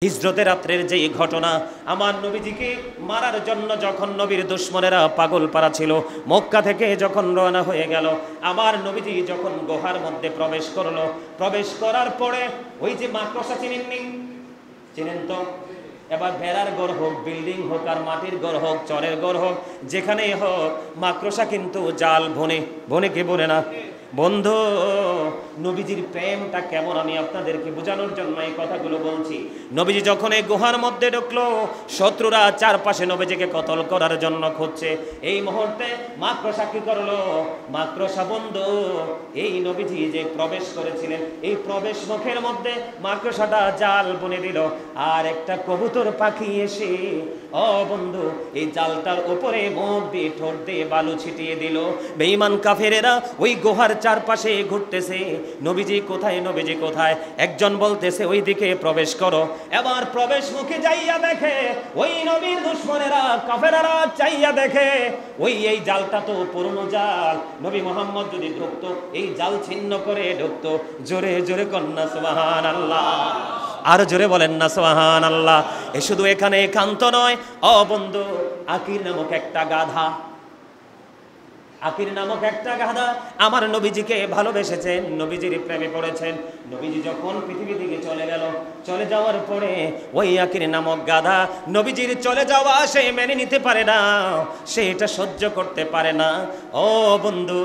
হিজরতের রাত্রের যে ঘটনা, আমার নবীজিকে মারার জন্য যখন নবীর দুশমনেরা পাগল পারা ছিল, মক্কা থেকে যখন রওনা হয়ে গেল, আমার নবীজি যখন গুহার মধ্যে প্রবেশ করলো, প্রবেশ করার পরে ওই যে মাকড়সা চিনেন তো? এবার ভেড়ার ঘর হোক, বিল্ডিং হোক, আর মাটির ঘর হোক, চরের ঘর হোক, যেখানেই হোক, মাকড়সা কিন্তু জাল বনে কে বলে না? বন্ধু, নবীজির প্রেমটা কেমন আমি আপনাদেরকে বোঝানোর জন্য এই কথাগুলো বলছি। নবীজি যখন এই গুহার মধ্যে ঢুকলো, শত্রুরা চারপাশে নবীজিকে কতল করার জন্য খুঁজছে। এই মুহূর্তে মাকড়সা কি করলো? মাকড়সা বন্ধু এই নবীজি যে প্রবেশ করেছিলেন, এই প্রবেশ মুখের মধ্যে মাকড়সাটা জাল বুনে দিল। আর একটা কবুতর পাখি এসে বন্ধু এই জালটার উপরে মুখ দিয়ে ঠোঁট দিয়ে বালু ছিটিয়ে দিল। বেঈমান কাফেরেরা ওই গুহার চারপাশে ঘুরতেছে, নবীজি কোথায়, নবীজি কোথায়? একজন বলতেছে ওই দিকে প্রবেশ করো। এবার প্রবেশ মুখে যাইয়া দেখে ওই নবীর দুশমনেরা কাফেরেরা চাইয়া দেখে ওই এই জালটা তো পুরনো জাল। নবী মুহাম্মদ যদি ঢুকতো, এই জাল ছিন্ন করে ঢুকতো। জোরে জোরে কন্যা সুবহানাল্লাহ, আর জোরে বলেন না সুবহানাল্লাহ। এ শুধু এখানে একান্ত নয়, বন্ধু আকির নামক একটা গাধা, আকির নামক একটা গাধা আমার নবীজিকে ভালোবেসেছেন, নবীজির প্রেমে পড়েছেন। নবীজি যখন পৃথিবী থেকে চলে গেল, চলে যাওয়ার পরে ওই আকির নামক গাধা নবীজির চলে যাওয়া সে মেনে নিতে পারে না, সে এটা সহ্য করতে পারে না। বন্ধু,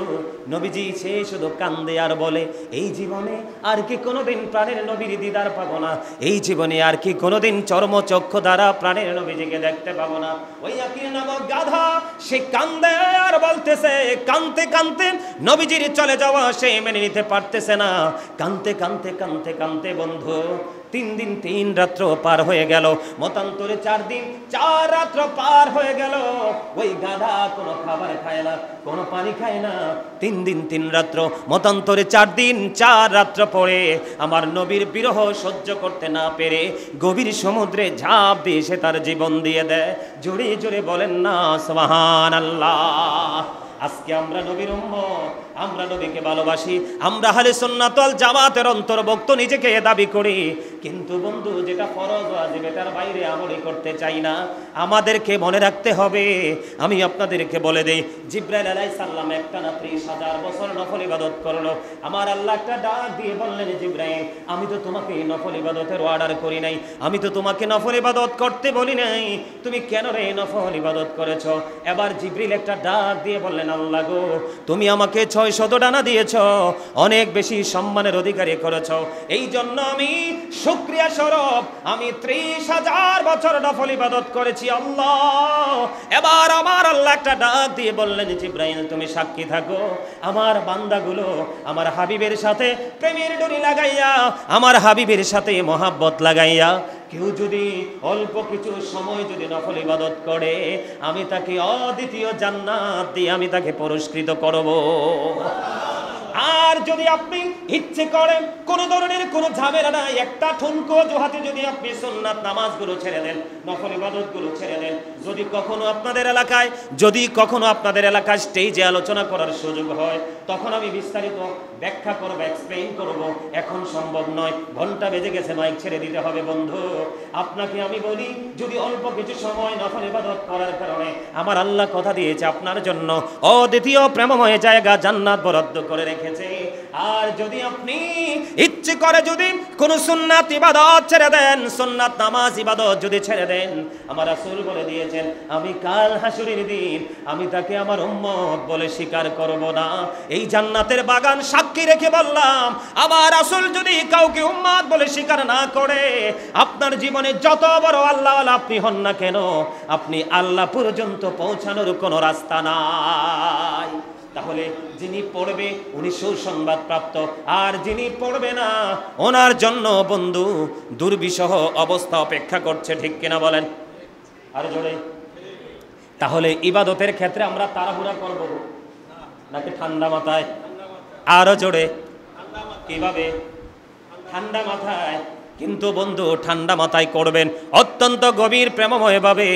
নবীজি সে শুধু কান্দে আর বলে, এই জীবনে আর কি কোনোদিন প্রাণের নবীর দিদার পাবো না, এই জীবনে আর কি কোনোদিন চর্মচক্ষু দ্বারা প্রাণের নবীজিকে দেখতে পাবো না। ওই আকির নামক গাধা সে কান্দে আর বলতেছে, কানতে কানতে নবীজির চলে যাওয়া সে মেনে নিতে পারতেছে না। কানতে কানতে কানতে কানতে বন্ধু 3 দিন 3 রাত্র পার হয়ে গেল, মতান্তরে 4 দিন 4 রাত্র পার হয়ে গেল। ওই গাধা কোনো খাবার খায় না, কোনো পানি খায় না। 3 দিন 3 রাত্র, মতান্তরে 4 দিন 4 রাত্র পরে আমার নবীর বিরহ সহ্য করতে না পেরে গভীর সমুদ্রে ঝাঁপ দিয়ে সে তার জীবন দিয়ে দেয়। জোরে জোরে বলেন না সুবহানাল্লাহ। আজকে আমরা নবীর উম্মত, আমরা নবীকে ভালোবাসি, আমরা আহলে সুন্নাত ওয়াল জামাতের অন্তর্ভুক্ত নিজেকে দাবি করি, কিন্তু বন্ধু যেটা ফরজ ওয়াজিব এটার বাইরে আমলই করতে চাই না। আমাদেরকে মনে রাখতে হবে, আমি আপনাদেরকে বলে দেই, জিবরাইল আলাইহিস সালাম একটানা 30,000 বছর নফল ইবাদত করলো। আমার আল্লাহ একটা ডাক দিয়ে বললেন, জিবরাইল আমি তো তোমাকে নফল ইবাদতের অর্ডার করি নাই, আমি তো তোমাকে নফল ইবাদত করতে বলি নাই, তুমি কেন রে নফল ইবাদত করেছো? এবার জিবরিল একটা ডাক দিয়ে বললেন, আল্লাহ গো তুমি আমাকে 600 ডানা দিয়েছ, অনেক বেশি সম্মানের অধিকারী করেছ, এই জন্য আমি শুকরিয়া স্বরূপ আমি 30,000 বছর নফল ইবাদত করেছি আল্লাহ। এবার আমার আল্লাহ একটা ডাক দিয়ে বললেন, জিবরাইল তুমি সাক্ষী থাকো, আমার বান্দাগুলো আমার হাবিবের সাথে প্রেমের ডোরি লাগাইয়া, আমার হাবিবের সাথে মহাব্বত লাগাইয়া কেউ যদি অল্প কিছু সময় যদি নফল ইবাদত করে, আমি তাকে অদ্বিতীয় জান্নাত দিয়ে আমি তাকে পুরস্কৃত করব। আর যদি আপনি ইচ্ছে করেন কোন ধরনের কোন ঝামেলা নাই, একটা ঠুনকো জোহাতে যদি আপনি সুন্নাত নামাজগুলো ছেড়ে দেন, নফল ইবাদতগুলো ছেড়ে দেন, যদি কখনো আপনাদের এলাকায় স্টেজে আলোচনা করার সুযোগ হয়, তখন আমি বিস্তারিত ব্যাখ্যা করব, এক্সপ্লেইন করব। এখন সম্ভব নয়, ঘন্টা বেজে গেছে, মাইক ছেড়ে দিতে হবে। বন্ধু আপনাকে আমি বলি, যদি অল্প কিছু সময় নফল ইবাদত করার কারণে আমার আল্লাহ কথা দিয়েছে আপনার জন্য অদ্বিতীয় প্রেমময় জায়গা জান্নাত বরাদ্দ করে রেখেছে। আর যদি আপনি ইচ্ছে করে যদি কোন সুন্নাত ইবাদত ছেড়ে দেন, সুন্নাত নামাজ ইবাদত যদি ছেড়ে দেন, আমার রাসূল বলে দিয়েছেন আমি কাল হাসরের দিন আমি তাকে আমার উম্মত বলে স্বীকার করব না। এই জান্নাতের বাগান সাক্ষী রেখে বললাম, আমার রাসূল যদি কাউকে উম্মত বলে স্বীকার না করে, আপনার জীবনে যত বড় আল্লাহওয়ালা আপনি হন না কেন, আপনি আল্লাহ পর্যন্ত পৌঁছানোর কোনো রাস্তা নাই। তাহলে যিনি পড়বে উনি সুসংবাদ প্রাপ্ত, আর যিনি পড়বে না ওনার জন্য বন্ধু দুর্বিষহ অবস্থা অপেক্ষা করছে। ঠিক কিনা বলেন? আর জোরে। তাহলে ইবাদতের ক্ষেত্রে আমরা তাড়াহুড়া করব নাকি ঠান্ডা মাথায়? আরো জোরে। কিভাবে? ঠান্ডা মাথায়। কিন্তু বন্ধু ঠান্ডা মাথায় করবেন, অত্যন্ত গভীর প্রেমময়ভাবে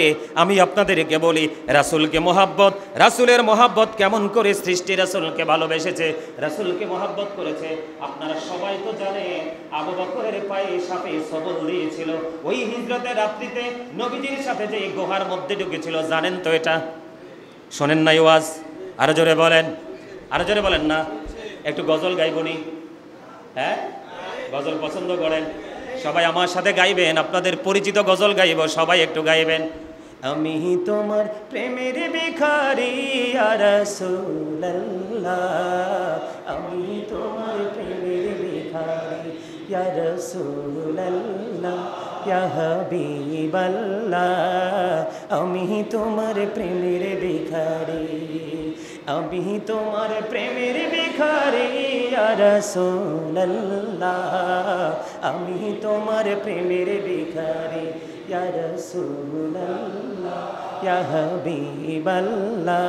আমি আপনাদেরকে বলি, রাসূলকে মহাব্বত, রাসূলের মহাব্বত কেমন করে সৃষ্টি রাসূলকে ভালোবেসেছে, রাসূলকে মহাব্বত করেছে। আপনারা সবাই তো জানেন আবু বকরের পায়ে সাপে সবল দিয়েছিল ওই হিজরতের রাত্রিতে, নবীজির সাথে যে গুহার মধ্যে ঢুকেছিল, জানেন তো এটা? শোনেন নাই ওয়াজ? আরো জোরে বলেন, আরো জোরে বলেন না। একটু গজল গাইবনি? হ্যাঁ, গজল পছন্দ করেন? সবাই আমার সাথে গাইবেন, আপনাদের পরিচিত গজল গাইব, সবাই একটু গাইবেন। আমি তোমার প্রেমের ভিখারি ইয়া রাসূলুল্লাহ, আমি তোমার প্রেমের ভিখারি ইয়া রাসূলুল্লাহ, ইয়া হাবিবাল্লাহ, আমি তোমার প্রেমের ভিখারি, আমি তোমার প্রেমের ভিখারি ইয়া রাসূলুল্লাহ, আমি তোমার প্রেমের ভিখারি ইয়া রাসূলুল্লাহ, ইয়া হাবিবাল্লাহ,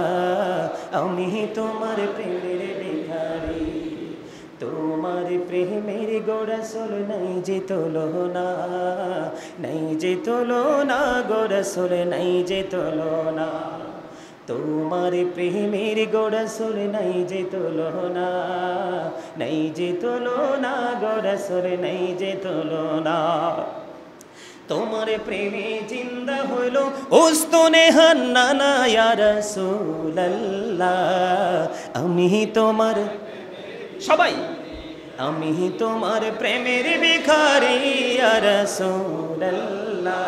আমি তোমার প্রেমের ভিখারি। তোমার প্রেমের গো রাসূল নাই যে তুলনা, নাই যে তুলনা গো রাসূল, নাই যে তুলনা। তোমার প্রেমের গো রাসূল নাই যে তুলনা, নাই যে তুলনা গো রাসূল, নাই যে তুলনা। তোমার প্রেমে জিন্দা হইল উস্তনে হান্নানা ইয়া রাসূলুল্লাহ, আমি তোমার, সবাই, আমি তোমার প্রেমের ভিখারি ইয়া রাসূলুল্লাহ,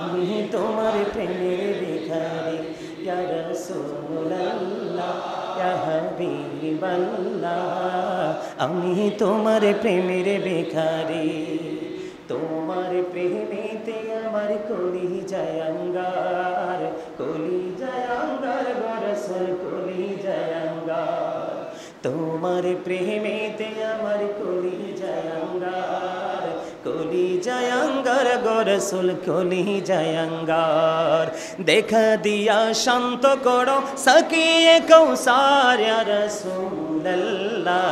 আমি তোমার প্রেমের ভিখারি ইয়া রাসূলুল্লাহ, ইয়া হাবিবাল্লাহ, আমি তোমার প্রেমের ভিখারি। তোমার প্রেমেতে আমার কলিজায় আঙ্গার, কলিজায় আঙ্গার গো রাসূল, কলিজায় আঙ্গার। তোমার প্রেমেতে আমার কলিজায় আঙ্গার, কলিজায় আঙ্গার গো রাসূল, কলিজায় আঙ্গার। দেখা দিয়া শান্ত করো সাকিয়ে কৌসার ইয়া রাসূলুল্লাহ,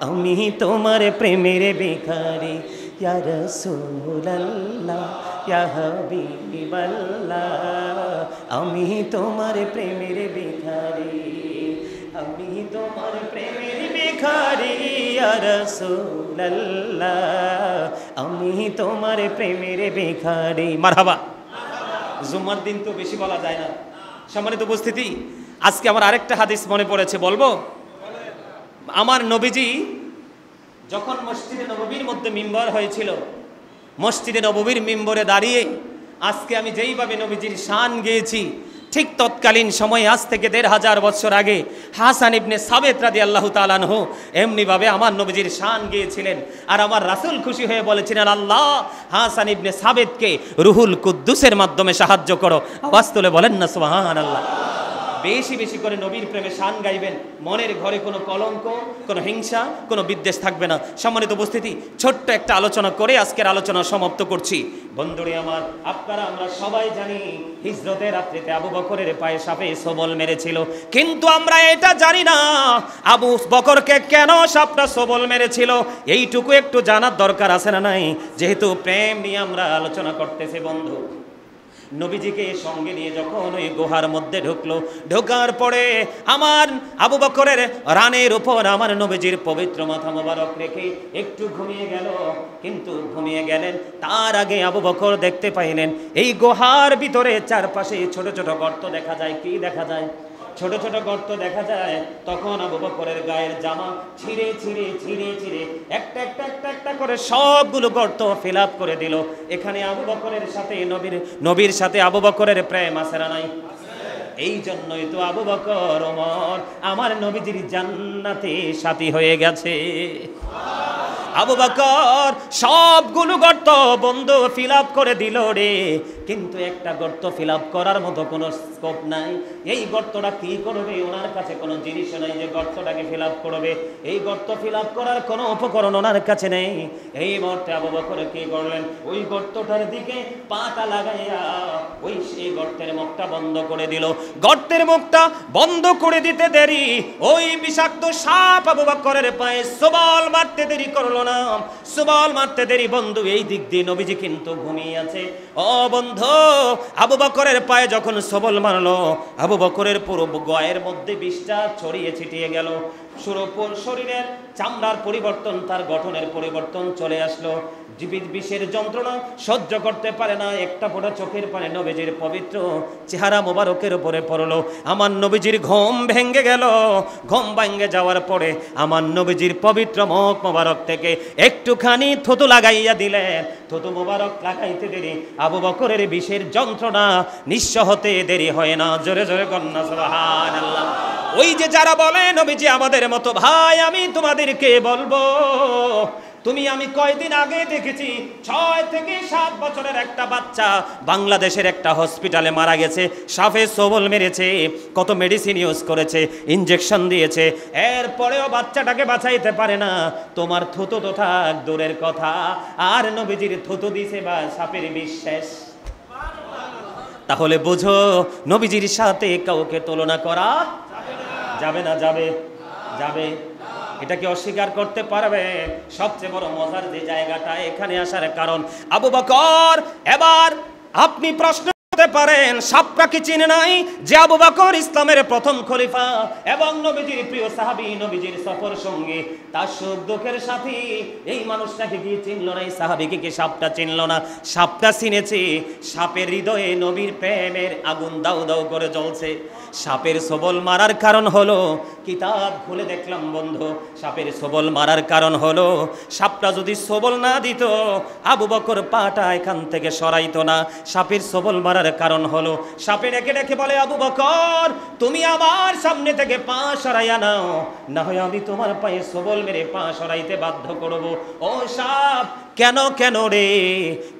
আমি তোমার প্রেমের ভিখারি ইয়া রাসূলুল্লাহ, ইয়া হাবিবাল্লাহ, আমি তোমার প্রেমের ভিখারি, আমি তোমার প্রেমের ভিখারি ইয়া রাসূলুল্লাহ, আমি তোমার প্রেমের ভিখারি। মারহাবা। জুমার দিন তো বেশি বলা যায় না। সম্মানিত উপস্থিতি, আজকে আমার আরেকটা হাদিস মনে পড়েছে, বলবো? আমার নবীজি যখন মসজিদে নববীর মধ্যে মিম্বর হয়েছিল, মসজিদে নববীর মিম্বরে দাঁড়িয়ে আজকে আমি যেইভাবে নবীজির শান গেয়েছি, ঠিক তৎকালীন সময়ে আজ থেকে ১৫০০ বছর আগে হাসান ইবনে সাবিত রাদিয়াল্লাহু তাআলা আনহু এমনিভাবে আমার নবীজির শান গেয়েছিলেন। আর আমার রাসূল খুশি হয়ে বলেছিলেন, আল্লাহ হাসান ইবনে সাবিতকে রুহুল কুদ্দুসের মাধ্যমে সাহায্য করো। আওয়াজ তুলে বলেন না সুবহানাল্লাহ। বেশি বেশি করে নবীর প্রেমে শান গাইবেন, মনের ঘরে কোনো কলঙ্ক, কোনো হিংসা, কোনো বিদ্বেষ থাকবে না। সম্মানিত উপস্থিতি, ছোট্ট একটা আলোচনা করে আজকের আলোচনা সমাপ্ত করছি। বন্ধুরে আমার, আপনারা আমরা সবাই জানি হিজরতের রাত্রিতে আবু বকরের পায়ে সাপে সবল মেরেছিল, কিন্তু আমরা এটা জানি না আবু বকরকে কেন সাপটা সবল মেরেছিল। এইটুকু একটু জানার দরকার আছে না নাই? যেহেতু প্রেম নিয়ে আমরা আলোচনা করতেছি বন্ধু, নবীজিকে সঙ্গে নিয়ে যখন ওই গুহার মধ্যে ঢুকলো, ঢোকার পরে আমার আবু বকরের রানের উপর আমার নবীজির পবিত্র মাথা মোবারক রেখে একটু ঘুমিয়ে গেল। কিন্তু ঘুমিয়ে গেলেন তার আগে আবু বকর দেখতে পাইলেন এই গুহার ভিতরে চারপাশে ছোট ছোট গর্ত দেখা যায়। কি দেখা যায়? ছোট ছোট গর্ত দেখা যায়। তখন আবু বকরের গায়ের জামা ছিঁড়ে ছিঁড়ে ছিঁড়ে ছিঁড়ে একটা একটা একটা একটা করে সবগুলো গর্ত ফিল আপ করে দিল। এখানে আবু বকরের সাথে নবীর সাথে আবু বকরের প্রেম আছে না নাই? এই জন্যই তো আবু বকর ওমর আমার নবীজির জান্নাতে সাথী হয়ে গেছে। আবু বকর সবগুলো গর্ত বন্ধু ফিল আপ করে দিল রে, কিন্তু একটা গর্ত ফিল আপ করার মতো কোনো স্কোপ নাই। এই গর্তটা কি করবে? ওনার কাছে কোনো জিনিস নাই যে গর্তটাকে ফিল আপ করবে। এই গর্ত ফিল আপ করার কোনো উপকরণ ওনার কাছে নেই। এই মুহূর্তে আবু বকর কি করলেন? ওই গর্তটার দিকে পাটা লাগাইয়া ওই সেই গর্তের মুখটা বন্ধ করে দিল। গর্তের মুখটা বন্ধ করে দিতে দেরি ওই বিষাক্ত সাপ আবু বকরের পায়ে সবল মারতে দেরি করলো না। সুবল মারতে দেরি বন্ধু, এই দিক দিয়ে নবীজি কিন্তু ঘুমিয়ে আছে। ও বন্ধু, আবু বকরের পায়ে যখন সবল মারলো, আবু বকরের পুরো গায়ের মধ্যে বিষটা ছড়িয়ে ছিটিয়ে গেল। শরীরের চামড়ার পরিবর্তন, তার গঠনের পরিবর্তন চলে আসলো। জীবিত বিষের যন্ত্রণা সহ্য করতে পারে না, একটা ফোঁটা চোখের পানি নবীজির পবিত্র চেহারা মোবারকের উপরে পড়লো। আমার নবীজির ঘুম ভেঙে গেল। ঘুম ভেঙে যাওয়ার পরে আমার নবীজির পবিত্র মুখ মোবারক থেকে একটুখানি থুতু লাগাইয়া দিলেন। থুতু মোবারক লাগাইতে দেরি আবু বকরের বিষের যন্ত্রণা নিঃস্ব হতে দেরি হয় না। জোরে জোরে কন্যা সুবহানাল্লাহ। ওই যে যারা বলে নবীজি আমাদের মতো, ভাই আমি তোমাদেরকে বলবো, তুমি আমি কয়দিন আগে দেখেছি 6 থেকে 7 বছরের একটা বাচ্চা বাংলাদেশের একটা হসপিটালে মারা গেছে। সাপে সবল মেরেছে, কত মেডিসিন ইউজ করেছে, ইনজেকশন দিয়েছে, এরপরেও বাচ্চাটাকে বাঁচাইতে পারে না। তোমার থুতু তো থাক দূরের কথা, আর নবীজির থুতু দিছে বা সাপের বিষ শেষ। তাহলে বুঝো নবীজির সাথে কাউকে তুলনা করা যাবে না। যাবে যাবে এটাকে অস্বীকার করতে পারবে? সবচেয়ে বড় মজার যে জায়গাটা, এখানে আসার কারণ আবু বকর। এবার আপনি প্রশ্ন করতে পারেন, সাপটা কি চিনে নাই যে আবু বকর ইসলামের প্রথম খলিফা এবং নবীজির প্রিয় সাহাবী, নবীজির সফর সঙ্গী, তার সুখ দুঃখের সাথী, এই মানুষটাকে কি চিনলো না? এই সাহাবীকে কি সাপটা চিনলো না? সাপটা চিনেছে। সাপের হৃদয়ে নবীর প্রেমের আগুন দাউ দাউ করে জ্বলছে। সাপের সবল মারার কারণ হলো, কিতাব খুলে দেখলাম বন্ধু, সাপের সবল মারার কারণ হলো, সাপটা যদি সবল না দিত আবু বকর পাটা এখান থেকে সরাইতো না। সাপের সবল মারার কারণ হলো, সাপে ডেকে ডেকে বলে, আবু বকর তুমি আমার সামনে থেকে পা সরাইয়া নাও, না হয় আমি তোমার পায়ে সবল মেরে পা সরাইতে বাধ্য করব। ও সাপ, কেন কেন রে?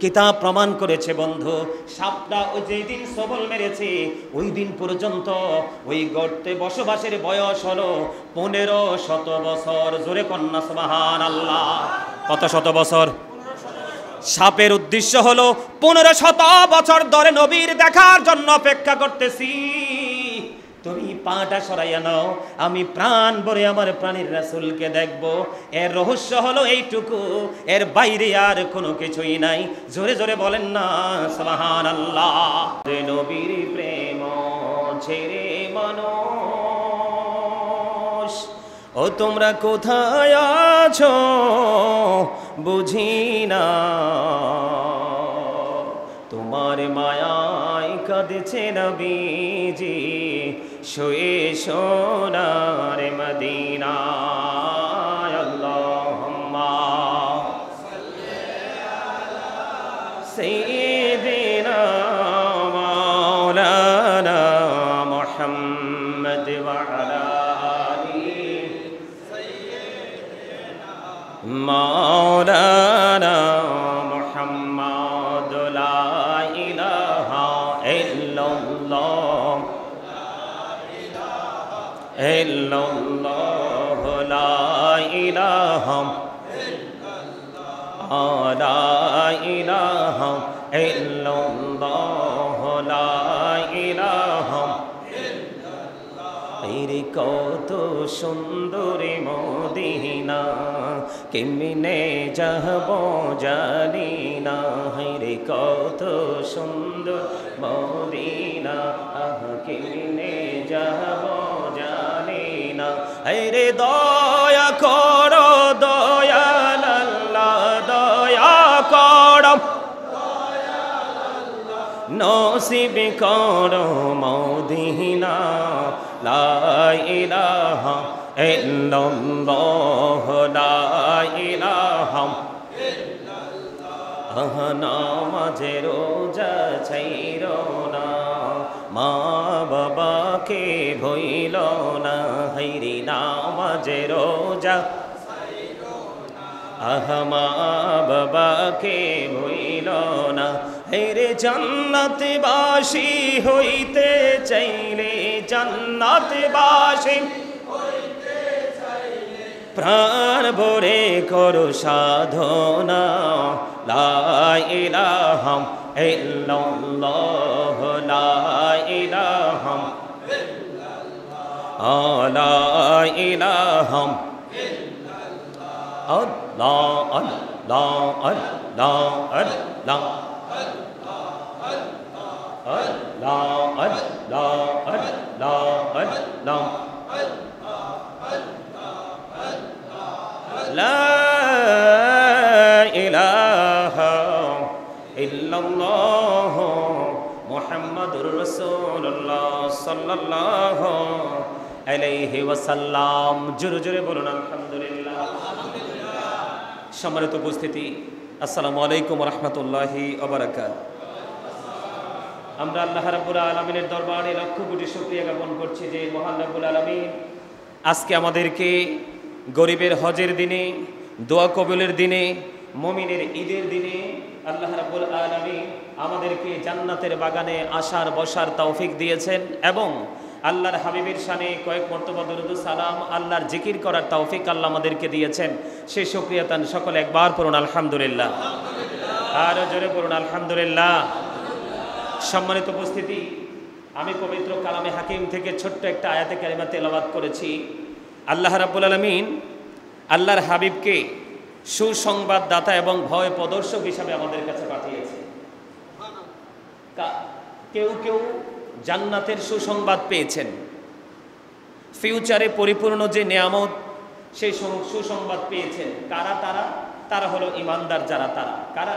কিতাব প্রমাণ করেছে বন্ধু, সাপটা ওই যেই দিন সবল মেরেছে ওই দিন পর্যন্ত ওই গর্তে বসবাসের বয়স হলো 1500 বছর। জোরে কন্যা সুবহানাল্লাহ। কত শত বছর? সাপের উদ্দেশ্য হলো 1500 বছর ধরে নবীর দেখার জন্য অপেক্ষা করতেছি। তুমি পাটা সরাইয়া নাও, আমি প্রাণ ভরে আমার প্রাণের রাসূলকে দেখব। এর রহস্য হলো এইটুকু, এর বাইরে আর কোনো কিছুই নাই। জোরে জোরে বলেন না সুবহানাল্লাহ। যে নবীর প্রেম ছেড়ে মানুষ, ও তোমরা কোথায় আছো বুঝি না, তোমার মায়ায় কাঁদছে নবীজি শুয়ে সোনার মদিনায়। আল্লাহুম্মা সাল্লি আলা সাইয়্যিদিনা মাওলানা মুহাম্মদ ওয়া আলা আলি সাইয়্যিদিনা মাওলানা মুহাম্মদ। লা ইলাহা ইল্লাল্লাহ ইল্লাল্লাহ, লা ইলাহা ইল্লাল্লাহ, লা ইলাহা ইল্লাল্লাহ, লা ইলাহা ইল্লাল্লাহ। এর কত সুন্দর মদিনা, কেমনে যাব জানি না। রে কত সুন্দর মদিনা, কেমনে যাব জানি না। রে দয়া করো দয়াল আল্লাহ, দয়া করো নসিব করো মদিনা। লা ইলাহা ইল্লাল্লাহ, লা ইলাহা ইল্লাল্লাহ। নামাজে রোজা ছাইরো না, মা বাবাকে ভইল না। হাইরে নামাজে রোজা ছাইরো না, মা বাবাকে ভইল না। হেরে জান্নাতবাসী হইতে চাইলে, জান্নাতবাসী হইতে চাইলে প্রাণ ভরে করো সাধনা। লা ইলাহা ইল্লাল্লাহ, লা ইলাহা ইল্লাল্লাহ, লা ইলাহা ইল্লাল্লাহ, লা লা লা লা লা ইলাহা ইল্লাল্লাহ মুহাম্মাদুর রাসূলুল্লাহ সাল্লাল্লাহু আলাইহি ওয়াসাল্লাম। জোরে জোরে বলুন আলহামদুলিল্লাহ। সম্মানিত উপস্থিতি, আসসালামু আলাইকুম ওয়া রাহমাতুল্লাহি ওয়া বারাকাতুহু। আমরা আল্লাহ রাব্বুল আলামিনের দরবারে লক্ষ কোটি শুকরিয়া জ্ঞাপন করছি যে মহান রাব্বুল আলামিন আজকে আমাদেরকে গরিবের হজের দিনে, দোয়া কবুলের দিনে, মুমিনের ঈদের দিনে আল্লাহ রাব্বুল আলামিন আমাদেরকে জান্নাতের বাগানে আসার বসার তৌফিক দিয়েছেন এবং আল্লাহর হাবিবের শানে কয়েক মর্তবা দরুদ সালাম, আল্লাহর জিকির করার তৌফিক আল্লাহ আমাদেরকে দিয়েছেন। সেই শুকরিয়া তান সকলে একবার পড়ুন আলহামদুলিল্লাহ, আর জোরে পড়ুন আলহামদুলিল্লাহ। সম্মানিত উপস্থিতি, আমি পবিত্র কালামে হাকিম থেকে ছোট্ট একটা আয়াতে কারিমা তেলাওয়াত করেছি। আল্লাহ রাব্বুল আলামিন আল্লাহর হাবিবকে সুসংবাদদাতা এবং ভয় প্রদর্শক হিসাবে আমাদের কাছে পাঠিয়েছে। কেউ কেউ জান্নাতের সুসংবাদ পেয়েছেন, ফিউচারে পরিপূর্ণ যে নেয়ামত সেই সুসংবাদ পেয়েছেন। কারা তারা? তারা হলো ইমানদার। যারা তারা কারা?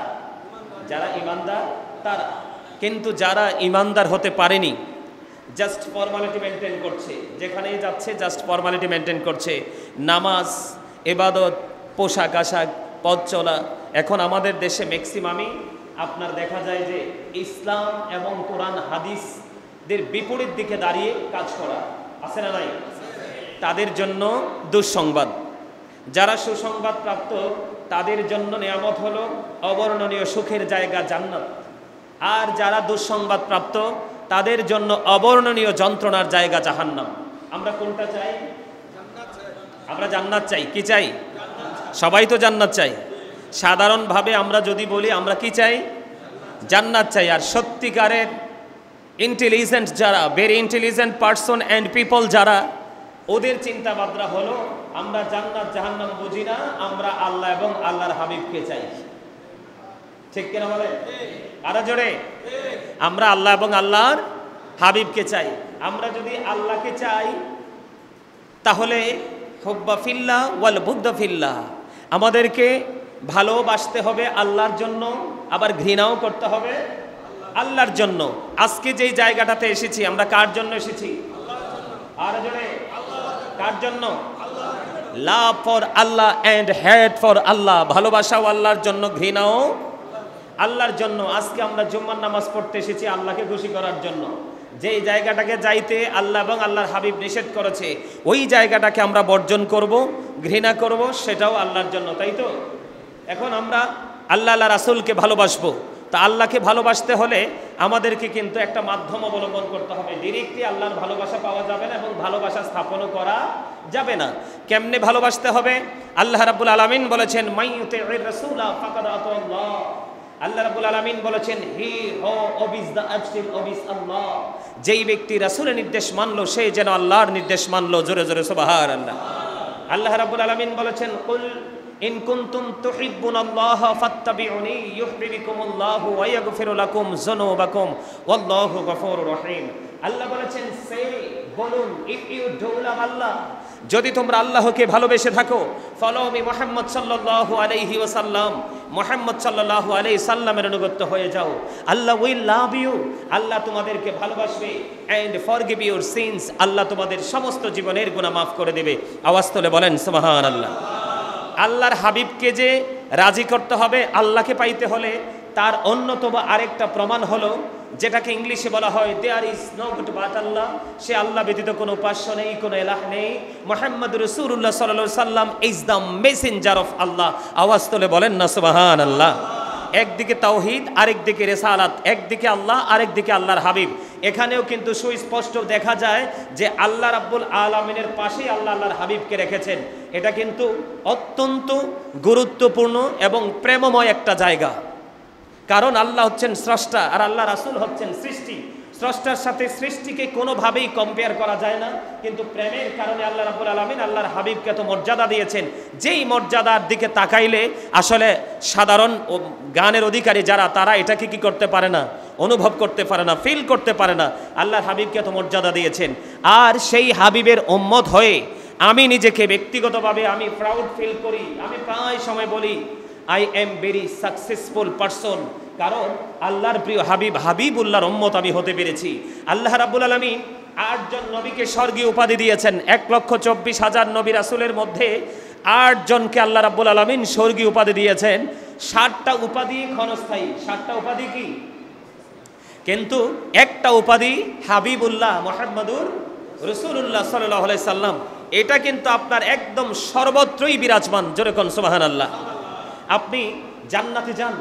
যারা ইমানদার তারা। কিন্তু যারা ইমানদার হতে পারেনি, জাস্ট ফর্মালিটি মেনটেন করছে, যেখানেই যাচ্ছে জাস্ট ফর্মালিটি মেনটেন করছে, নামাজ, ইবাদত, পোশাক আশাক, পথ চলা। এখন আমাদের দেশে ম্যাক্সিমামই আপনার দেখা যায় যে ইসলাম এবং কোরআন হাদিসদের বিপরীত দিকে দাঁড়িয়ে কাজ করা আছে না নাই? তাদের জন্য দুঃসংবাদ। যারা সুসংবাদ প্রাপ্ত তাদের জন্য নিয়ামত হলো অবর্ণনীয় সুখের জায়গা জান্নাত, আর যারা দুঃসংবাদ প্রাপ্ত তাদের জন্য অবর্ণনীয় যন্ত্রণার জায়গা জাহান্নাম। আমরা কোনটা চাই? আমরা জান্নাত চাই। কি চাই? সবাই তো জান্নাত চাই। সাধারণভাবে আমরা যদি বলি আমরা কি চাই? জান্নাত চাই। আর সত্যিকারের ইন্টেলিজেন্ট যারা, very intelligent person and people যারা, ওদের চিন্তা ভাবনা হলো আমরা জান্নাত জাহান্নাম বুঝি না, আমরা আল্লাহ এবং আল্লাহর হাবিবকে চাই। ঠিক কিনা বলে? আরো জোরে। আমরা আল্লাহ এবং আল্লাহর হাবিবকে চাই। আমরা যদি আল্লাহকে চাই তাহলে হুব্বা ফিল্লাহ ওয়াল বুগদা ফিল্লাহ, আমাদেরকে ভালোবাসতে হবে আল্লাহর জন্য, আবার ঘৃণাও করতে হবে আল্লাহর জন্য। আজকে যেই জায়গাটাতে এসেছি আমরা কার জন্য এসেছি? আর জোরে, কার জন্য? Love for Allah and hate for Allah. ভালোবাসাও আল্লাহর জন্য, ঘৃণাও আল্লাহর জন্য। আজকে আমরা জুম্মার নামাজ পড়তে এসেছি আল্লাহকে খুশি করার জন্য। যেই জায়গাটাকে যাইতে আল্লাহ এবং আল্লাহর হাবিব নিষেধ করেছে ওই জায়গাটাকে আমরা বর্জন করব, ঘৃণা করব, সেটাও আল্লাহর জন্য, তাই তো? এখন আমরা আল্লাহ রাসূলকে ভালোবাসবো, তা আল্লাহকে ভালোবাসতে হলে আমাদেরকে কিন্তু একটা মাধ্যম অবলম্বন করতে হবে। ডিরেক্টলি আল্লাহর ভালোবাসা পাওয়া যাবে না এবং ভালোবাসা স্থাপনও করা যাবে না। কেমনে ভালোবাসতে হবে? আল্লাহ রাব্বুল আলামিন বলেছেন মাইয়ুতির রাসূলা ফাকাদ আতাল্লাহ। আল্লাহ রাব্বুল আলামিন বলেছেন হি হো ওবিস দ্য অ্যাবসলিউট ওবিস আল্লাহ। যেই ব্যক্তি রাসূলের নির্দেশ মানলো সে যেন আল্লাহর নির্দেশ মানলো। জোরে জোরে সুবহানাল্লাহ। আল্লাহ রাব্বুল আলামিন বলেছেন কুল ইন কুনতুম তুহিব্বুনাল্লাহ ফাত্তাবিউনি ইউহিব্বুকুমুল্লাহু ওয়া ইয়াগফিরু লাকুম যুনুবাকুম ওয়াল্লাহু গফুরুর রহিম। আল্লাহ বলেছেন সে বলুন, ইফ ইউ ডু লাভ আল্লাহ, যদি তোমরা আল্লাহকে ভালোবেসে থাকো, ফলো মি মুহাম্মদ সাল্লাল্লাহু আলাইহি ওয়াসাল্লাম, মুহাম্মদ সাল্লাল্লাহু আলাইহি সাল্লামের অনুগত হয়ে যাও, আল্লাহ উইল লাভ ইউ, আল্লাহ তোমাদেরকে ভালোবাসবে, এন্ড ফরগিভ ইউর সিনস, আল্লাহ তোমাদের সমস্ত জীবনের গুনাহ মাফ করে দেবে। আওয়াজ তুলে বলেন সুবহানাল্লাহ। আল্লাহর হাবিবকে যে রাজি করতে হবে আল্লাহকে পাইতে হলে, তার অন্যতম আরেকটা প্রমাণ হলো যেটাকে ইংলিশে বলা হয় there is no god but Allah. সে আল্লাহ ব্যতীত কোনো উপাস্য নেই, কোনো ইলাহ নেই। মুহাম্মদ রাসূলুল্লাহ সাল্লাল্লাহু আলাইহি সাল্লাম ইজ দ্য মেসেঞ্জার অফ আল্লাহ। আওয়াজ তুলে বলেন না সুবহানাল্লাহ। একদিকে তাওহীদ, আরেকদিকে রিসালাত, একদিকে আল্লাহ, আরেকদিকে আল্লাহর হাবিব। এখানেও কিন্তু সুস্পষ্ট দেখা যায় যে আল্লাহ রাব্বুল আলামিনের পাশেই আল্লাহ আল্লাহর হাবিবকে রেখেছেন। এটা কিন্তু অত্যন্ত গুরুত্বপূর্ণ এবং প্রেমময় একটা জায়গা। কারণ আল্লাহ হচ্ছেন স্রষ্টা আর আল্লাহ রাসূল হচ্ছেন সৃষ্টি। স্রষ্টার সাথে সৃষ্টিকে কোনোভাবেই কম্পেয়ার করা যায় না, কিন্তু প্রেমের কারণে আল্লাহ রাব্বুল আলামিন আল্লাহর হাবিবকে এত মর্যাদা দিয়েছেন, যেই মর্যাদার দিকে তাকাইলে আসলে সাধারণ জ্ঞানের অধিকারী যারা, তারা এটাকে কি করতে পারে না, অনুভব করতে পারে না, ফিল করতে পারে না। আল্লাহর হাবিবকে এত মর্যাদা দিয়েছেন। আর সেই হাবিবের উম্মত হয়ে আমি নিজেকে ব্যক্তিগতভাবে আমি প্রাউড ফিল করি। আমি প্রায় সময় বলি I am very successful person, কারণ আল্লাহর প্রিয় হাবিব হাবিবুল্লাহর উম্মত আমি হতে পেরেছি। আল্লাহ রাব্বুল আলামিন 8 জন নবীকে স্বর্গীয় উপাধি দিয়েছেন। 1,24,000 নবী রাসূলের মধ্যে 8 জনকে আল্লাহ রাব্বুল আলামিন স্বর্গীয় উপাধি দিয়েছেন। 60টা উপাধি ক্ষণস্থায়ী, 60টা উপাধি কি, কিন্তু একটা উপাধি হাবিবুল্লাহ মুহাম্মাদুর রাসূলুল্লাহ সাল্লাল্লাহু আলাইহি সাল্লাম, এটা কিন্তু আপনার একদম সর্বত্রই বিরাজমান। জোরে কোন সুবহানাল্লাহ। আপনি জান্নাতে যান,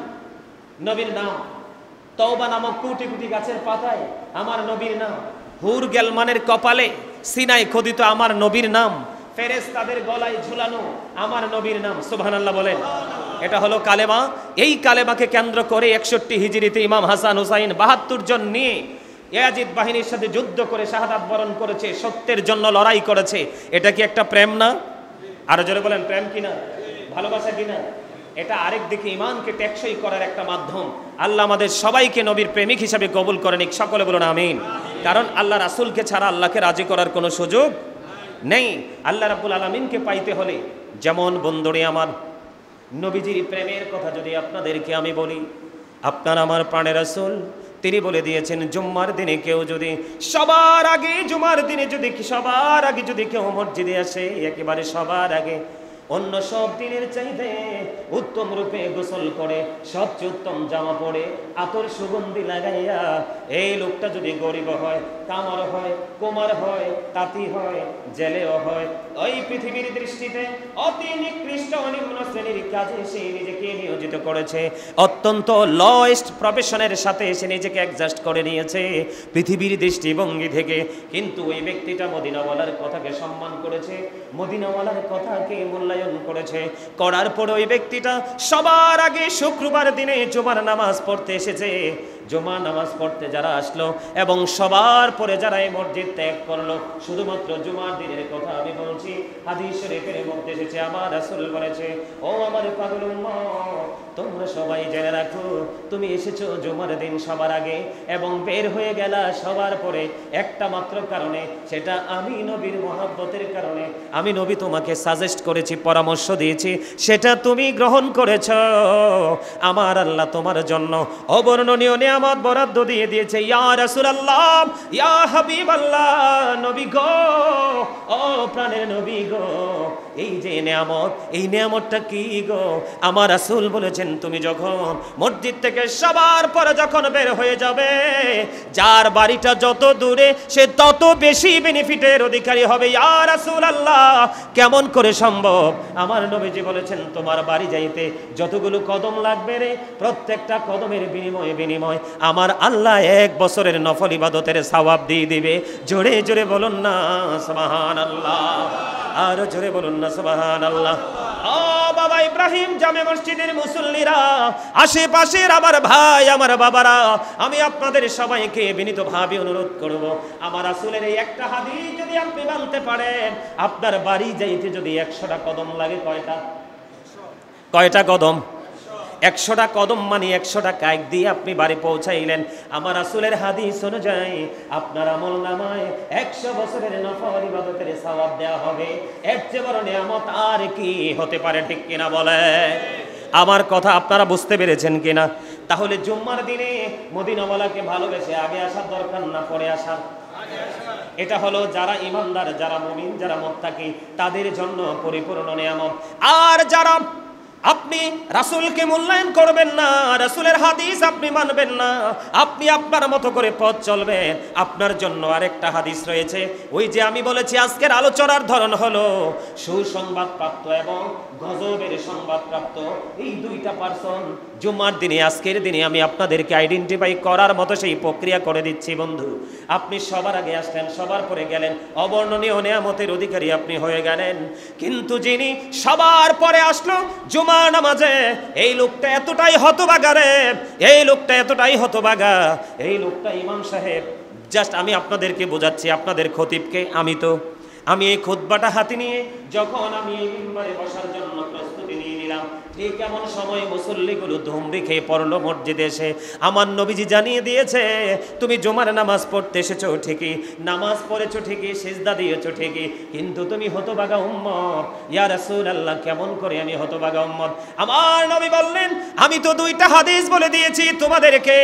নবীর নাম, তওবা নামক কোটি কোটি গাছের পাতায় আমার নবীর নাম, হুর গেলমানের কপালে সিনাই খোদিত আমার নবীর নাম, ফেরেশতাদের গলায় ঝুলানো আমার নবীর নাম। সুবহানাল্লাহ বলেন। এটা হলো কালেমা। এই কালেমাকে কেন্দ্র করে 61 হিজরিতে ইমাম হাসান হুসাইন 72 জন নিয়ে ইয়াজিদ বাহিনীর সাথে যুদ্ধ করে শাহাদাত বরণ করেছে, সত্যের জন্য লড়াই করেছে। এটা কি একটা প্রেম না? আরো জোরে বলেন, প্রেম কিনা, ভালোবাসা কিনা? এটা আরেক দিকে ঈমানকে টেকসই করার একটা মাধ্যম। আল্লাহ আমাদের সবাইকে নবীর প্রেমিক হিসাবে কবুল করে নিক। সকলে বলুন আমিন। কারণ আল্লাহ রাসূলকে ছাড়া আল্লাহকে রাজি করার কোনো সুযোগ নেই। আল্লাহ রাব্বুল আলামিনকে পাইতে হলে, যেমন বন্ধুরে আমার, নবীজির প্রেমের কথা যদি আপনাদেরকে আমি বলি, আপনার আমার প্রাণের রাসূল তিনি বলে দিয়েছেন, জুম্মার দিনে কেউ যদি সবার আগে, জুমার দিনে যদি সবার আগে যদি কেউ মসজিদে আসে, একেবারে সবার আগে অন্য সব দিনের চাইতে উত্তম রূপে গোসল করে, সবচেয়ে উত্তম জামা পরে, আতর সুগন্ধি লাগাইয়া, এই লোকটা যদি গরিব হয়, কামার হয়, কুমার হয়, তাঁতি হয়, জেলেও হয়, ওই পৃথিবীর দৃষ্টিতে অতি নিকৃষ্ট নিম্ন শ্রেণীর কাজে সে নিজেকে নিয়োজিত করেছে, অত্যন্ত লোয়েস্ট প্রফেশনের সাথে সে নিজেকে অ্যাডজাস্ট করে নিয়েছে পৃথিবীর দৃষ্টিভঙ্গি থেকে। কিন্তু ওই ব্যক্তিটা মদিনাওয়ালার কথাকে সম্মান করেছে, মদিনাওয়ালার কথাকে মূল্যায়ন করেছে, করার পর ওই ব্যক্তিটা সবার আগে শুক্রবার দিনে জুমার নামাজ পড়তে এসেছে। জুমার নামাজ পড়তে যারা আসলো এবং সবার পরে যারা এই মসজিদ ত্যাগ করলো, শুধুমাত্র জুমার দিনের কথা আমি বলছি, হাদিস শরীফের মধ্যে এসেছে, আমার রাসূল বলেছে, ও আমার পাগল উম্মত, তোমরা সবাই জেনে রাখো, তুমি এসেছো জুমার দিন সবার আগে এবং বের হয়ে গেলা সবার পরে একটা মাত্র কারণে, সেটা আমি নবীর মহব্বতের কারণে। আমি নবী তোমাকে সাজেস্ট করেছি, পরামর্শ দিয়েছি, সেটা তুমি গ্রহণ করেছ। আমার আল্লাহ তোমার জন্য অবর্ণনীয় নিয়ামত বরাদ্দ দিয়ে দিয়েছে। ইয়া রাসূলুল্লাহ, ইয়া হাবিবাল্লাহ, নবী গো, ও প্রাণের নবী গো, এই যে নিয়ামত, এই নিয়ামতটা কি গো? আমার রাসূল বলেছেন, তুমি যখন মসজিদ থেকে সবার পরে যখন বের হয়ে যাবে, যার বাড়িটা যত দূরে সে তত বেশি বেনিফিটের অধিকারী হবে। ইয়া রাসূলুল্লাহ, কেমন করে সম্ভব? আমার নবীজি বলেছেন, তোমার বাড়ি যাইতে যতগুলো কদম লাগবে রে, প্রত্যেকটা কদমের বিনিময় আমার আল্লাহ 1 বছরের নফল ইবাদতের সওয়াব দিয়ে দিবে। জোরে জোরে বলুন না সুবহানাল্লাহ, আর জোরে বলুন না সুবহানাল্লাহ। ও বাবা ইব্রাহিম জামে মসজিদের মুসল্লিরা, আশেপাশের আমার ভাই, আমার বাবারা, আমি আপনাদের সবাইকে বিনীতভাবে অনুরোধ করব, আমার রাসূলের এই একটা হাদিস যদি আপনি মানতে পারেন, আপনার বাড়ি যাইতে যদি 100টা কদম লাগে, কয়টা কদম? 100টা কদম মানে 100টা কায়েক দিয়ে আপনি বাড়ি পৌঁছাইলেন। আমার রাসূলের হাদিস অনুযায়ী আপনার আমলনামায় 100 বছরের নফল ইবাদতের সওয়াব দেওয়া হবে। এর চেয়ে বড় নিয়ামত আর কি হতে পারে? ঠিক কিনা বলে? আমার কথা আপনারা বুঝতে পেরেছেন কিনা? তাহলে জুম্মার দিনে মদিনাওয়ালাকে ভালোবেসে আগে আসার দরকার না পরে আসার? এটা হলো যারা ঈমানদার, যারা মুমিন, যারা মুত্তাকি, তাদের জন্য পরিপূর্ণ নিয়ামত। আর যারা আপনি রাসূলকে মূল্যায়ন করবেন না, রাসূলের হাদিস আপনি মানবেন না, আপনি আপনার মতো করে পথ চলবেন, আপনার জন্য আরেকটা হাদিস রয়েছে। ওই যে আমি বলেছি আজকের আলোচনার ধরন হলো সুসংবাদপ্রাপ্ত এবং গজবের সংবাদপ্রাপ্ত, এই দুইটা পারসন জুমার দিনে, আজকের দিনে আমি আপনাদেরকে আইডেন্টিফাই করার মতো সেই প্রক্রিয়া করে দিচ্ছি। বন্ধু, আপনি সবার আগে আসলেন, সবার পরে গেলেন, অবর্ণনীয় নিয়ামতের অধিকারী আপনি হয়ে গেলেন। কিন্তু যিনি সবার পরে আসলো, জুমার নামাজে এই লোকটা এতটাই হতভাগা রে, এই লোকটা এতটাই হতভাগা, এই লোকটা ইমাম সাহেব জাস্ট আমি আপনাদেরকে বোঝাচ্ছি, আপনাদের খতিবকে। আমি এই খুতবাটা হাতে নিয়ে যখন আমি এই মিম্বরে বসার জন্য প্রস্তুতি নিয়ে নিলাম, ঠিক এমন সময় মুসল্লিগুলো ধুমরি খেয়ে পড়লো মসজিদে এসে। আমার নবীজি জানিয়ে দিয়েছে, তুমি জুমার নামাজ পড়তে এসেছো ঠিকই, নামাজ পড়েছো ঠিকই, সিজদা দিয়েছো ঠিকই, কিন্তু তুমি হতভাগা উম্মত। ইয়া রাসূলুল্লাহ, কেমন করে আমি হতভাগা উম্মত? আমার নবী বললেন, আমি তো দুইটা হাদিস বলে দিয়েছি তোমাদেরকে,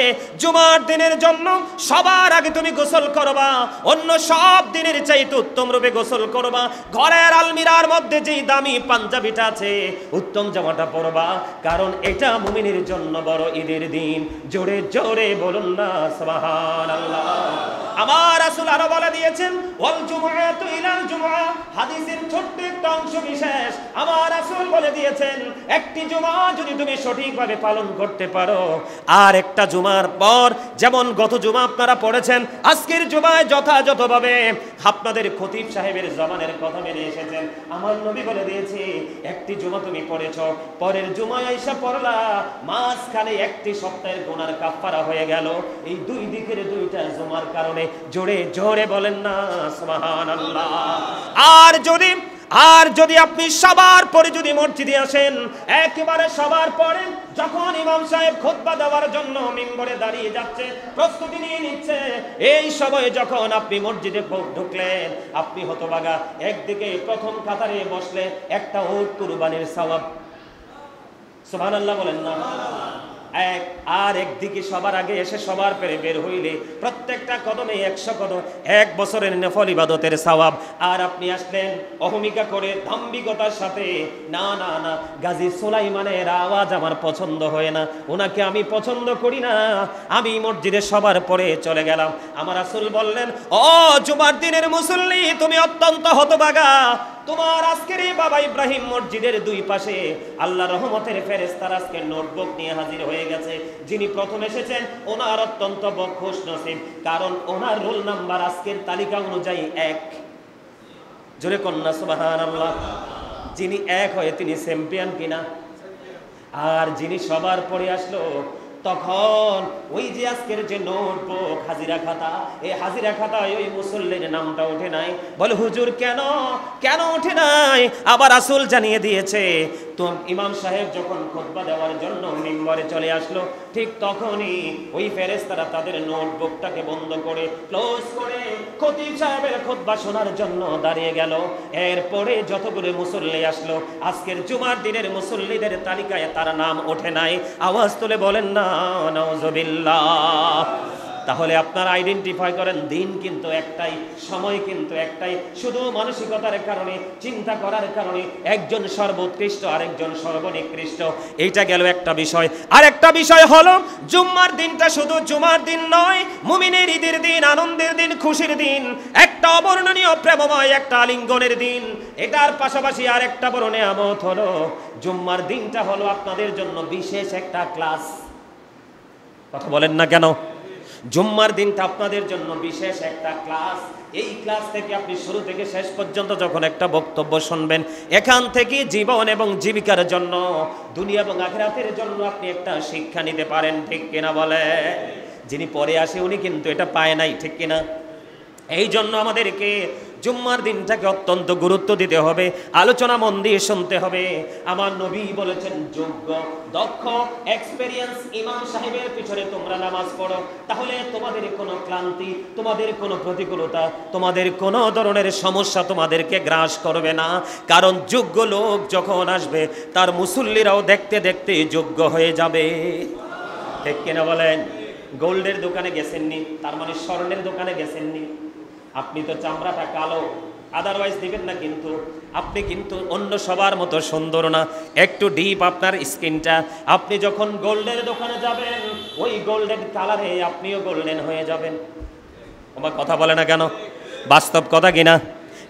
জুমার দিনের জন্য সবার আগে তুমি গোসল করবা, অন্য সব দিনের চাইতে উত্তম রূপে গোসল করবা, ঘরের আলমিরার মধ্যে যেই দামি পাঞ্জাবিটা আছে উত্তম জামাটা পরবা, কারণ এটা মুমিনের জন্য বড় ঈদের দিন। জোরে জোরে বলুন না সুবহানাল্লাহ। আমার রাসূল আরো বলে দিয়েছেন, ওয়াল জুমআতু ইলাল জুমআ, হাদিসের ছোট্ট একটা অংশ বিশেষ আমার রাসূল বলে দিয়েছেন, একটি জুমা যদি তুমি সঠিকভাবে পালন করতে পারো, আর একটা জুমার পর যেমন গত জুমা আপনারা পড়েছেন, আজকের জুমায় যথাযথভাবে আপনাদের খতিব সাহেবের জবানের কথা মেনে এসেছেন। আমার নবী বলে দিয়েছে, একটি জুমা তুমি পড়েছো, পরের জুমায় আইসা পড়লা, মাঝখানে একটি সপ্তাহের গুনার কাফারা হয়ে গেল এই দুই দিকের দুইটা জুমার কারণে। জোরে জোরে বলেন না সুবহানাল্লাহ। আর যদি আপনি সবার পরে যদি মসজিদে আসেন, একেবারে সবার পরে যখন ইমাম সাহেব খুতবা দেওয়ার জন্য মিম্বরে দাঁড়িয়ে যাচ্ছে, প্রস্তুতি নিয়ে নিচ্ছে, এই সময়ে যখন আপনি মসজিদে ঢুকলেন, আপনি হতভাগা, একদিকে প্রথম কাতারে বসলে একটা উট কুরবানির সওয়াব, সুবহানাল্লাহ বলেন না, আর একদিকে সবার আগে এসে সবার পেরে বের হইলে প্রত্যেকটা কদমে 100 কদম, 1 বছরের নফল ইবাদতের সওয়াব। আর আপনি আসলেন অহমিকা করে, দাম্ভিকতার সাথে, না না না, গাজী সুলাইমানের আওয়াজ আমার পছন্দ হয় না, ওনাকে আমি পছন্দ করি না, আমি মসজিদে সবার পরে চলে গেলাম। আমার রাসূল বললেন, ও জুমার দিনের মুসল্লি, তুমি অত্যন্ত হতভাগা। তোমার আজকের এই বাবা ইব্রাহিম মসজিদের দুই পাশে আল্লাহর রহমতের ফেরেশতারা আজকে নোটবুক নিয়ে হাজির হয়ে গেছে। যিনি প্রথম এসেছেন ওনার অত্যন্ত খুশ নসিব, কারণ ওনার রোল নাম্বার আজকের তালিকা অনুযায়ী 1। জোরে কন্যা সুবহানাল্লাহ। যিনি 1 হয়ে তিনি চ্যাম্পিয়ন কিনা? আর যিনি সবার পরে আসলো, তখন ওই যে আজকের যে নোটবুক হাজিরা খাতা, এই হাজিরা খাতায় ওই মুসল্লির নামটা ওঠে নাই। বলে হুজুর কেন ওঠে নাই? আবার রাসূল জানিয়ে দিয়েছে, তো ইমাম সাহেব যখন খুতবা দেওয়ার জন্য মিম্বরে চলে আসলো, ঠিক তখনই ওই ফেরেশতারা তাদের নোটবুকটাকে বন্ধ করে ক্লোজ করে খতিব সাহেবের খুতবা শোনার জন্য দাঁড়িয়ে গেল। এরপরে যতগুলো মুসল্লি আসলো, আজকের জুমার দিনের মুসল্লিদের তালিকায় তার নাম ওঠে নাই। আওয়াজ তুলে বলেন না নাউযুবিল্লাহ। তাহলে আপনারা আইডেন্টিফাই করেন, দিন কিন্তু একটাই, সময় কিন্তু একটাই, শুধু মানসিকতার কারণে, চিন্তা করার কারণে একজন সর্বোৎকৃষ্ট আরেকজন সর্বনিকৃষ্ট। এইটা গেল একটা বিষয়। আর একটা বিষয় হলো, জুম্মার দিনটা শুধু জুমার দিন নয়, মুমিনের ঈদের দিন, আনন্দের দিন, খুশির দিন, একটা অবর্ণনীয় প্রেমময় একটা আলিঙ্গনের দিন। এটার পাশাপাশি আর একটা বড় নিয়ামত হলো, জুম্মার দিনটা হলো আপনাদের জন্য বিশেষ একটা ক্লাস। কথা বলেন না কেন? জুম্মার দিনটা আপনাদের জন্য বিশেষ একটা ক্লাস। এই ক্লাস থেকে আপনি শুরু থেকে শেষ পর্যন্ত যখন একটা বক্তব্য শুনবেন, এখান থেকে জীবন এবং জীবিকার জন্য, দুনিয়া এবং আখিরাতের জন্য আপনি একটা শিক্ষা নিতে পারেন। ঠিক কিনা বলে? যিনি পরে আসে উনি কিন্তু এটা পায় নাই। ঠিক কিনা? এই জন্য আমাদেরকে জুম্মার দিনটাকে অত্যন্ত গুরুত্ব দিতে হবে, আলোচনা মন দিয়ে শুনতে হবে। আমার নবী বলেছেন, যোগ্য, দক্ষ, এক্সপেরিয়েন্স ইমাম সাহেবের পিছনে তোমরা নামাজ পড়ো, তাহলে তোমাদের কোনো ক্লান্তি, তোমাদের কোনো প্রতিকূলতা, তোমাদের কোনো ধরনের সমস্যা তোমাদেরকে গ্রাস করবে না। কারণ যোগ্য লোক যখন আসবে, তার মুসল্লিরাও দেখতে দেখতে যোগ্য হয়ে যাবে। ঠিক কিনা বলেন? গোল্ডের দোকানে গেছেননি, তার মানে স্বর্ণের দোকানে গেছেননি, আপনি তো চামড়াটা কালো, আদারওয়াইজ দিবেন না, কিন্তু আপনি কিন্তু অন্য সবার মতো সুন্দর না, একটু ডিপ আপনার স্কিনটা। আপনি যখন গোল্ডের দোকানে যাবেন, ওই গোল্ডেন কালারে আপনিও গোল্ডেন হয়ে যাবেন। আমার কথা বলে না কেন? বাস্তব কথা কিনা?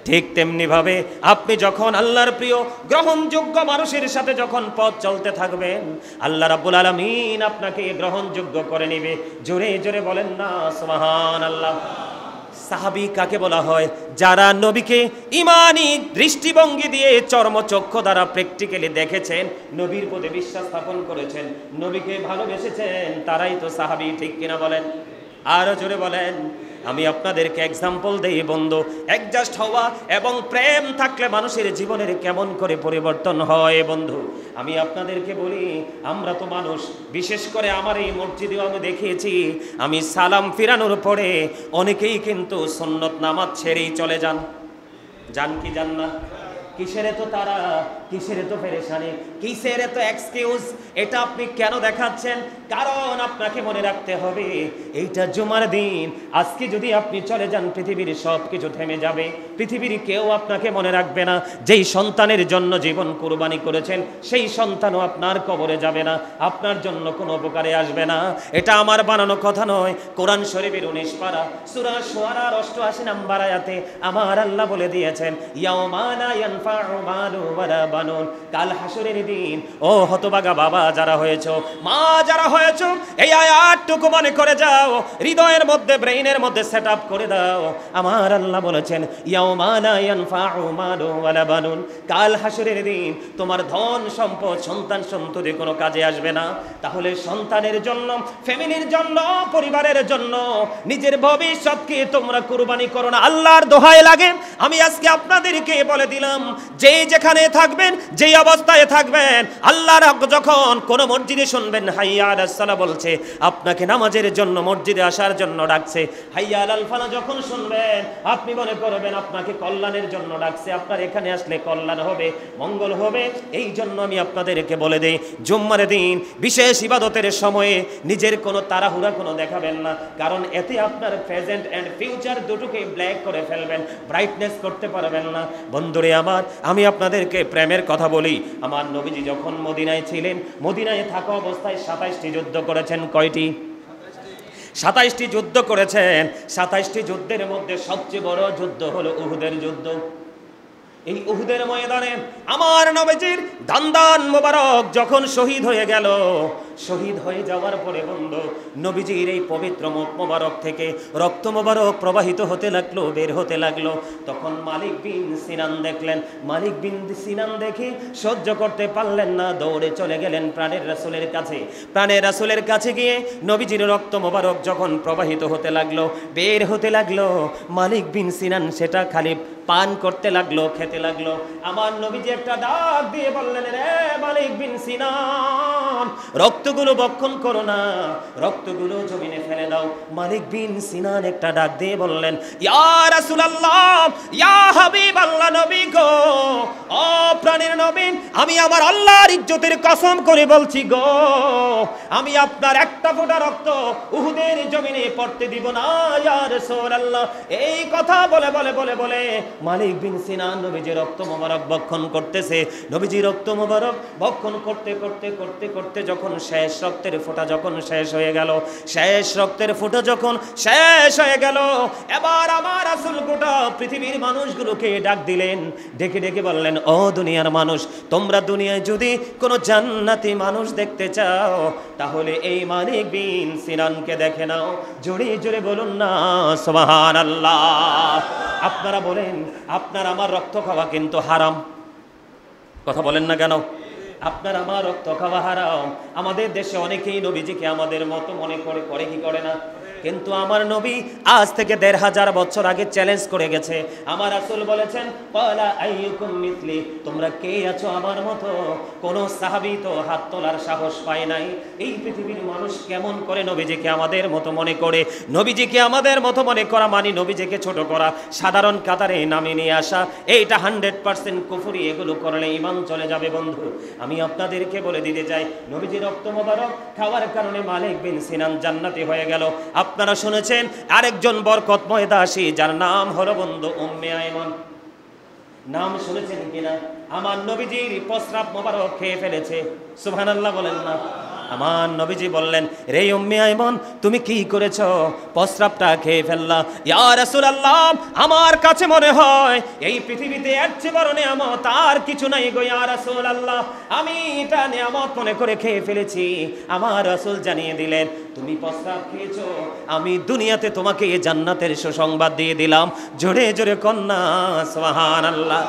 ঠিক তেমনি ভাবে আপনি যখন আল্লাহর প্রিয় গ্রহণযোগ্য মানুষের সাথে যখন পথ চলতে থাকবেন, আল্লাহ রাব্বুল আলামিন আপনাকে গ্রহণযোগ্য করে নেবে। জোরে জোরে বলেন না সুবহানাল্লাহ। সাহাবী কাকে বলা হয়? যারা নবীকে ঈমানি দৃষ্টিভঙ্গি দিয়ে চর্মচক্ষু দ্বারা প্র্যাকটিক্যালি দেখেছেন, নবীর প্রতি বিশ্বাস স্থাপন করেছেন, নবীকে ভালোবেসেছেন, তারাই তো সাহাবী, ঠিক কিনা বলেন? আরো জোরে বলেন। আমি আপনাদেরকে এক্সাম্পল দেই বন্ধু, অ্যাডজাস্ট হওয়া এবং প্রেম থাকলে মানুষের জীবনের কেমন করে পরিবর্তন হয় বন্ধু। আমি আপনাদেরকে বলি, আমরা তো মানুষ, বিশেষ করে আমার এই মসজিদেও আমি দেখিয়েছি, আমি সালাম ফিরানোর পরে অনেকেই কিন্তু সুন্নত নামাজ ছেড়েই চলে যান। যান কি যান না? কিসের তো তারা, কিসের তো পেরেশানি, কিসের তো এক্সকিউজ? এটা আপনি কেন দেখাচ্ছেন? কারণ আপনাকে মনে রাখতে হবে এইটা জুমার দিন। আজকে যদি আপনি চলে যান, পৃথিবীর সব কিছু থেমে যাবে, পৃথিবীর কেউ আপনাকে মনে রাখবে না। যেই সন্তানের জন্য জীবন কুরবানি করেছেন, সেই সন্তানও আপনার কবরে যাবে না, আপনার জন্য কোনো উপকারে আসবে না। এটা আমার বানানো কথা নয়, কোরআন শরীফের 19 পারা সূরা শুআরার 88 নম্বর আয়াতে আমার আল্লাহ বলে দিয়েছেন, ইয়াউমা লা ইয়ানফাউ মালু ওয়ালা বানুন। কাল হাসরের দিন, ও হতভাগা বাবা যারা হয়েছো, মা যারা হয়েছো, এই আয়াতটুকু মনে করে যাও, হৃদয়ের মধ্যে, ব্রেইনের মধ্যে সেট আপ করে দাও। আমার আল্লাহ বলেছেন, ইয়াউমা লা ইয়ানফাউ মালু ওয়ালা বানুন, কাল হাসরের দিন তোমার ধন সম্পদ, সন্তান সন্ততি কোনো কাজে আসবে না। তাহলে সন্তানের জন্য, ফ্যামিলির জন্য, পরিবারের জন্য নিজের ভবিষ্যৎকে তোমরা কুরবানি করো না। আল্লাহর দোহাই লাগে, আমি আজকে আপনাদেরকে বলে দিলাম, যে যেখানে থাকবেন, যেই অবস্থায় থাকবেন, আল্লাহর যখন কোন মসজিদে শুনবেন হাইয়া আলাস সালাহ বলছে, আপনাকে নামাজের জন্য মসজিদে আসার জন্য ডাকছে, হাইয়া আলাল ফালাহ যখন শুনবেন, আপনি মনে করবেন আপনাকে কল্যাণের জন্য ডাকছে, আপনার এখানে আসলে কল্যাণ হবে, মঙ্গল হবে। এই জন্য আমি আপনাদেরকে বলে দেই, জুম্মার দিন বিশেষ ইবাদতের সময়ে নিজের কোনো তাড়াহুড়া কোনো দেখাবেন না, কারণ এতে আপনার প্রেজেন্ট এন্ড ফিউচার দুটোকে ব্ল্যাক করে ফেলবেন, ব্রাইটনেস করতে পারবেন না। বন্ধুরে আমার, আমি আপনাদেরকে প্রেমের কথা বলি। আমার নবীজি যখন মদিনায় ছিলেন, মদিনায় থাকা অবস্থায় 27টি যুদ্ধ করেছেন। কয়টি? 27টি যুদ্ধ করেছেন। 27টি যুদ্ধের মধ্যে সবচেয়ে বড় যুদ্ধ হলো উহুদের যুদ্ধ। এই উহুদের ময়দানে আমার নবীজির দান্দান মোবারক যখন শহীদ হয়ে গেল, শহীদ হয়ে যাওয়ার পরে বন্ধু, নবীজির এই পবিত্র মুখ মোবারক থেকে রক্ত মোবারক প্রবাহিত হতে লাগলো, বের হতে লাগলো। তখন মালিক বিন সিনান দেখলেন। মালিক বিন সিনান দেখে সহ্য করতে পারলেন না, দৌড়ে চলে গেলেন প্রাণের রাসূলের কাছে। প্রাণের রাসূলের কাছে গিয়ে নবীজির রক্ত মোবারক যখন প্রবাহিত হতে লাগলো, বের হতে লাগলো, মালিক বিন সিনান সেটা খালি পান করতে লাগলো, খেতে লাগলো। আমার নবীজি একটা ডাক দিয়ে বললেন, রে মালিক বিন সিনান, রক্তগুলো বক্ষণ করো না, রক্তগুলো জমিনে ফেলে দাও। মালিক বিন সিনান একটা ডাক দিয়ে বললেন, ইয়া রাসূলুল্লাহ, ইয়া হাবিবাল্লাহ, নবী গো, ও প্রাণের নবী, আমি আমার আল্লাহর ইজ্জতের কসম করে বলছি গো, আমি আপনার একটা ফোঁটা রক্ত উহুদের জমিনে পড়তে দিব না ইয়া রাসূলুল্লাহ। এই কথা বলে বলে বলে বলে মালিক বিন সিনান নবীজি রক্ত মোবারক ভক্ষণ করতেছে। নবীজি রক্ত মোবারক ভক্ষণ করতে করতে করতে করতে যখন শেষ রক্তের ফোঁটা যখন শেষ হয়ে গেল, শেষ রক্তের ফোঁটা যখন শেষ হয়ে গেল, এবার আমার রাসূল গোটা পৃথিবীর মানুষগুলোকে ডাক দিলেন, ডেকে ডেকে বললেন, ও দুনিয়ার মানুষ, তোমরা দুনিয়ায় যদি কোনো জান্নাতি মানুষ দেখতে চাও, তাহলে এই মালিক বিন সিনানকে দেখে নাও। জোরে জোরে বলুন না সুবহানাল্লাহ। আপনারা বলেন, আপনার আমার রক্ত খাওয়া কিন্তু হারাম। কথা বলেন না কেন? আপনার আমার রক্ত খাওয়া হারাম। আমাদের দেশে অনেকেই নবীজিকে আমাদের মতো মনে করে, করে কি করে না? কিন্তু আমার নবী আজ থেকে 1500 বছর আগে চ্যালেঞ্জ করে গেছে। আমার রাসূল বলেছেন, ক্বালা আইয়ুকুম মিথলি, তোমরা কে আছো আমার মতো? কোন সাহাবী তো হাত তোলার সাহস পায় নাই। এই পৃথিবীর মানুষ কেমন করে নবীজিকে আমাদের মতো মনে করে? নবীজিকে আমাদের মতো মনে করা মানে নবীজিকে ছোট করা, সাধারণ কাতারে নামিয়ে নিয়ে আসা, এইটা 100% কুফরি। এগুলো করলে ঈমান চলে যাবে বন্ধু। আমি আপনাদেরকে বলে দিতে চাই, নবীজির রক্ত মোবারক খাওয়ার কারণে মালিক বিন সিনান জান্নাতি হয়ে গেল। আপনারা শুনেছেন আরেকজন বরকতময় দাসী, যার নাম হলো বন্ধু উম্মে আইমান। নাম শুনেছেন কিনা? আমার নবীজির প্রস্রাব মোবারক খেয়ে ফেলেছে। সুবহানাল্লাহ বলেন না। আমার নবীজি বললেন, রে উম্মে আইমান, তুমি কি করেছো? প্রস্রাবটা খেয়ে ফেললা। ইয়া রাসূলুল্লাহ, আমার কাছে মনে হয় এই পৃথিবীতে এর চেয়ে বড় নিয়ামত আর কিছু নাই গো ইয়া রাসূলুল্লাহ, আমি এটা নিয়ামত মনে করে খেয়ে ফেলেছি। আমার রাসূল জানিয়ে দিলেন, তুমি প্রস্রাব খেয়েছো, আমি দুনিয়াতে তোমাকে জান্নাতের সুসংবাদ দিয়ে দিলাম। জোরে জোরে কন্যা সুবহানাল্লাহ।